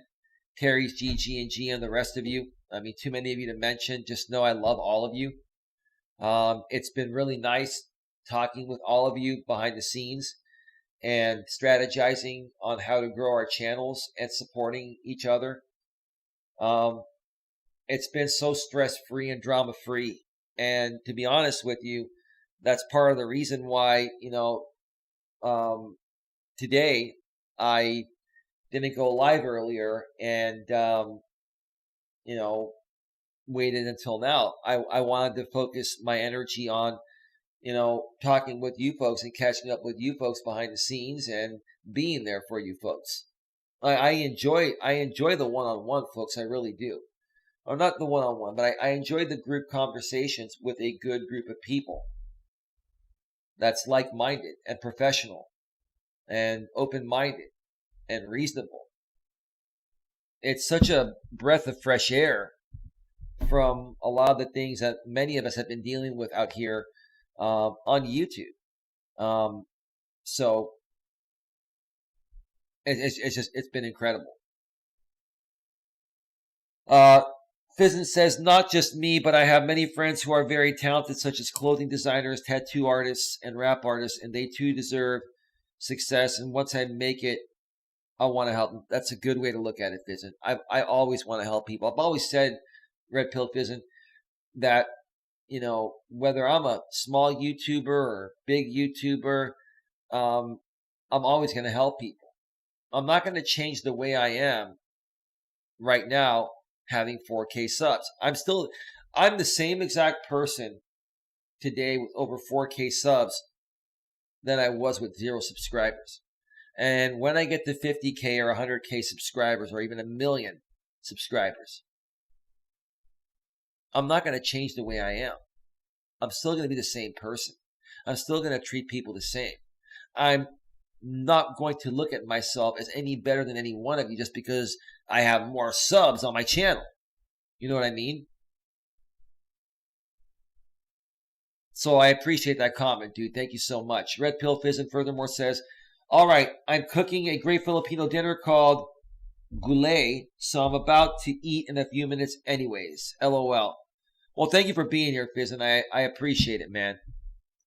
Terry's GG and G and the rest of you. I mean, too many of you to mention. Just know I love all of you. It's been really nice talking with all of you behind the scenes and strategizing on how to grow our channels and supporting each other. It's been so stress-free and drama-free. And to be honest with you, That's part of the reason why, today I didn't go live earlier and, waited until now. I wanted to focus my energy on, talking with you folks and catching up with you folks behind the scenes and being there for you folks. I enjoy the one-on-one, folks. I really do. Or not the one-on-one, but I enjoy the group conversations with a good group of people that's like-minded and professional and open-minded and reasonable. It's such a breath of fresh air from a lot of the things that many of us have been dealing with out here on YouTube. So it's been incredible. Fizzin says, not just me, but I have many friends who are very talented, such as clothing designers, tattoo artists, and rap artists, and they too deserve success. And once I make it, I want to help them. That's a good way to look at it, Fizzin. I always want to help people. I've always said, Red Pill Fizzin, that, whether I'm a small YouTuber or big YouTuber, I'm always going to help people. I'm not going to change the way I am right now having 4K subs. I'm the same exact person today with over 4K subs than I was with 0 subscribers. And when I get to 50K or 100K subscribers or even 1 million subscribers, I'm not going to change the way I am. I'm still going to be the same person. I'm still going to treat people the same. I'm not going to look at myself as any better than any one of you just because I have more subs on my channel. You know what I mean? So I appreciate that comment, dude. Thank you so much. Red Pill Fizzin furthermore says, all right, I'm cooking a great Filipino dinner called gulay, so I'm about to eat in a few minutes anyways. LOL. Well, thank you for being here, Fizzin. I appreciate it, man.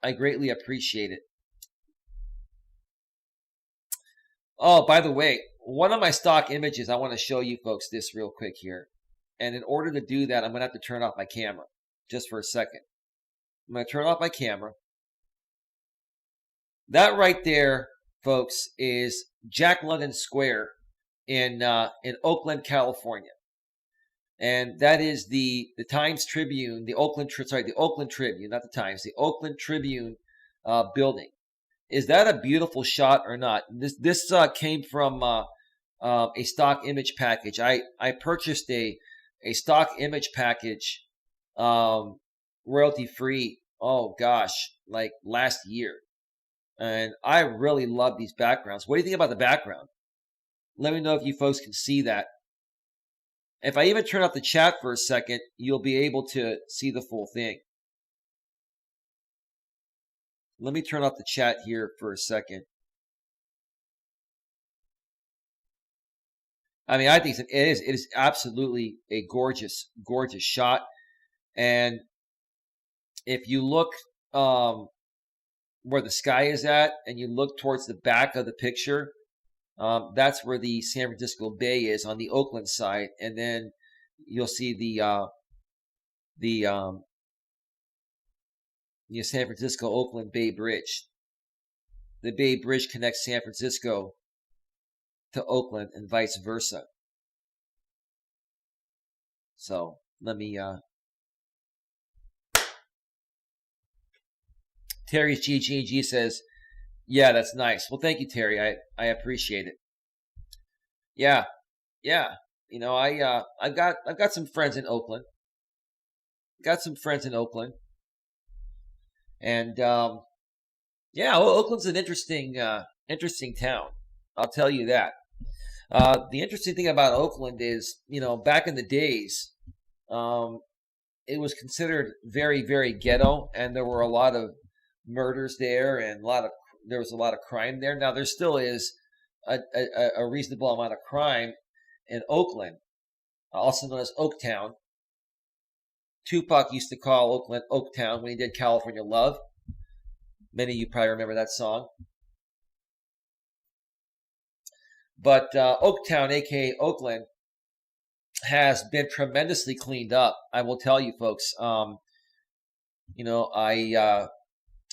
I greatly appreciate it. Oh, by the way, one of my stock images, I want to show you folks this real quick here. And in order to do that, I'm going to have to turn off my camera just for a second. I'm going to turn off my camera. That right there, folks, is Jack London Square in Oakland, California. And that is the Times Tribune, the Oakland Tribune, not the Times, the Oakland Tribune building. Is that a beautiful shot or not? This came from a stock image package. I purchased a stock image package, royalty free. Oh gosh, like last year, and I really love these backgrounds. What do you think about the background? Let me know if you folks can see that. If I even turn off the chat for a second, you'll be able to see the full thing. Let me turn off the chat here for a second. I mean, I think it is absolutely a gorgeous, gorgeous shot. And if you look where the sky is at and you look towards the back of the picture, that's where the San Francisco Bay is on the Oakland side. And then you'll see the San Francisco-Oakland Bay Bridge. The Bay Bridge connects San Francisco to Oakland and vice versa. So let me Terry's GGG says, yeah, that's nice. Well, thank you, Terry. I appreciate it. Yeah. I've got some friends in Oakland. And Oakland's an interesting town. I'll tell you that. The interesting thing about Oakland is, back in the days, it was considered very, very ghetto, and there were a lot of murders there, and there was a lot of crime there. Now there still is a reasonable amount of crime in Oakland, also known as Oaktown. Tupac used to call Oakland Oaktown when he did California Love. Many of you probably remember that song. But Oaktown, aka Oakland, has been tremendously cleaned up. I will tell you, folks.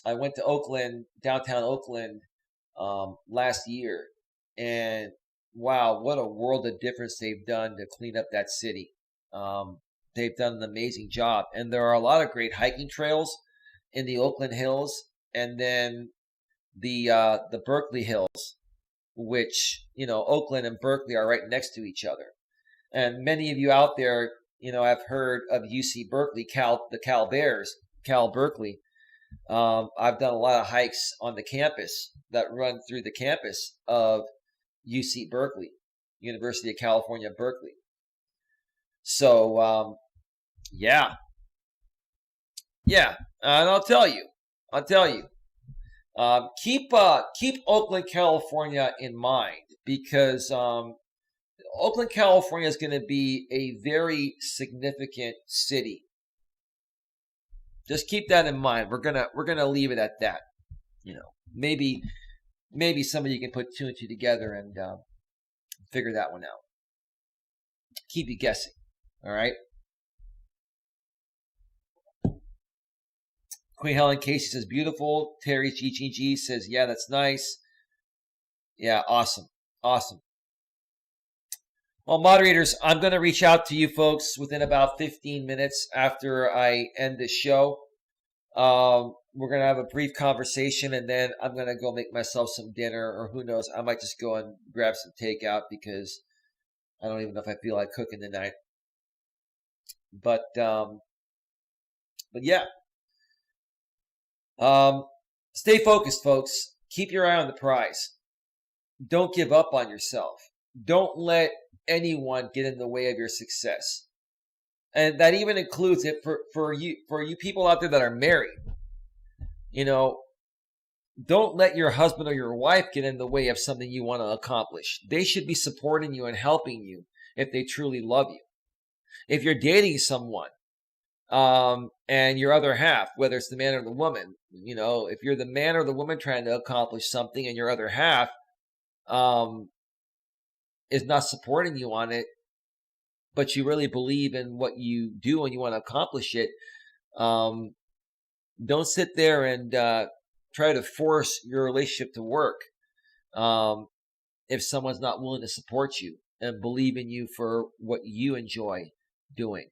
I went to Oakland, downtown Oakland, last year, and wow, what a world of difference they've done to clean up that city. They've done an amazing job, and there are a lot of great hiking trails in the Oakland Hills, and then the Berkeley Hills, which, Oakland and Berkeley are right next to each other. And many of you out there, have heard of UC Berkeley, the Cal Bears, Cal Berkeley. I've done a lot of hikes on the campus that run through the campus of UC Berkeley, University of California, Berkeley. So, yeah. And I'll tell you, keep Oakland, California in mind, because Oakland, California is going to be a very significant city. Just keep that in mind. We're gonna leave it at that. Maybe some of you can put two and two together and figure that one out. Keep you guessing. All right. Queen Helen Casey says beautiful. Terry GGG says, yeah, that's nice. Yeah, awesome. Well, moderators, I'm going to reach out to you folks within about 15 minutes after I end the show. We're going to have a brief conversation, and then I'm going to go make myself some dinner, or who knows, I might just go and grab some takeout because I don't even know if I feel like cooking tonight. But yeah. Stay focused, folks. Keep your eye on the prize. Don't give up on yourself. Don't let anyone get in the way of your success. And that even includes it for you people out there that are married. Don't let your husband or your wife get in the way of something you want to accomplish. They should be supporting you and helping you if they truly love you. If you're dating someone, and your other half, whether it's the man or the woman, if you're the man or the woman trying to accomplish something and your other half is not supporting you on it, but you really believe in what you do and you want to accomplish it, don't sit there and try to force your relationship to work if someone's not willing to support you and believe in you for what you enjoy doing.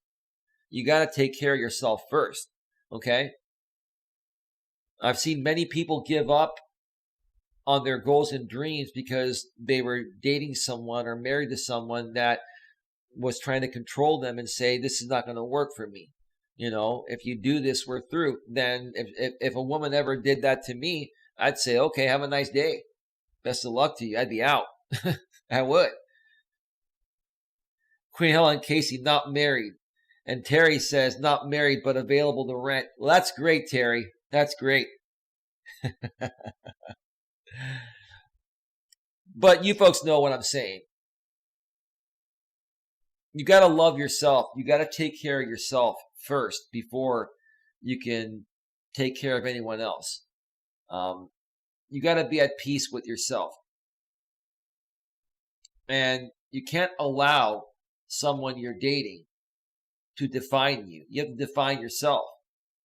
You got to take care of yourself first, okay? I've seen many people give up on their goals and dreams because they were dating someone or married to someone that was trying to control them and say, this is not going to work for me. If you do this, we're through. Then if a woman ever did that to me, I'd say, okay, have a nice day. Best of luck to you. I'd be out. I would. Queen Helen Casey, not married. And Terry says, not married, but available to rent. Well, that's great, Terry. That's great. But you folks know what I'm saying. You got to love yourself. You got to take care of yourself first before you can take care of anyone else. You got to be at peace with yourself. And you can't allow someone you're dating to define you. You have to define yourself.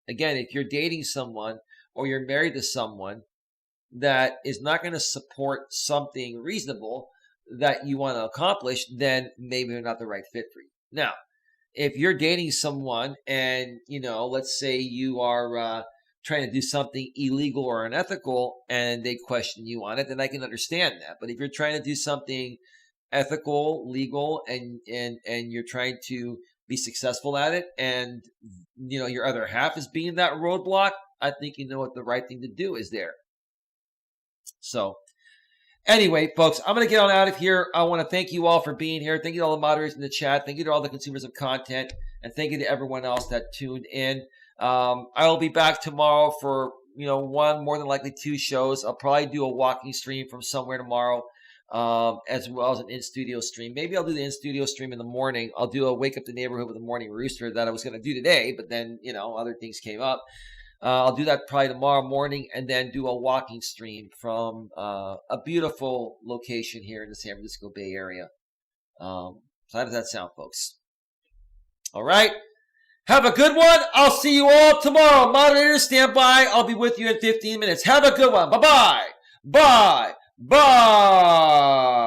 Again, if you're dating someone or you're married to someone that is not going to support something reasonable that you want to accomplish, then maybe they're not the right fit for you. Now, if you're dating someone and, let's say you are trying to do something illegal or unethical and they question you on it, then I can understand that. But if you're trying to do something ethical, legal, and you're trying to be successful at it, and your other half is being that roadblock, I think you know what the right thing to do is there. So anyway, folks, I'm going to get on out of here. I want to thank you all for being here. Thank you to all the moderators in the chat. Thank you to all the consumers of content, and thank you to everyone else that tuned in. I will be back tomorrow for one, more than likely two shows. I'll probably do a walking stream from somewhere tomorrow, as well as an in-studio stream. Maybe I'll do the in-studio stream in the morning. I'll do a Wake Up the Neighborhood with the Morning Rooster that I was going to do today, but then, other things came up. I'll do that probably tomorrow morning, and then do a walking stream from a beautiful location here in the San Francisco Bay Area. So how does that sound, folks? All right. Have a good one. I'll see you all tomorrow. Moderator, stand by. I'll be with you in 15 minutes. Have a good one. Bye-bye. Bye. Bye.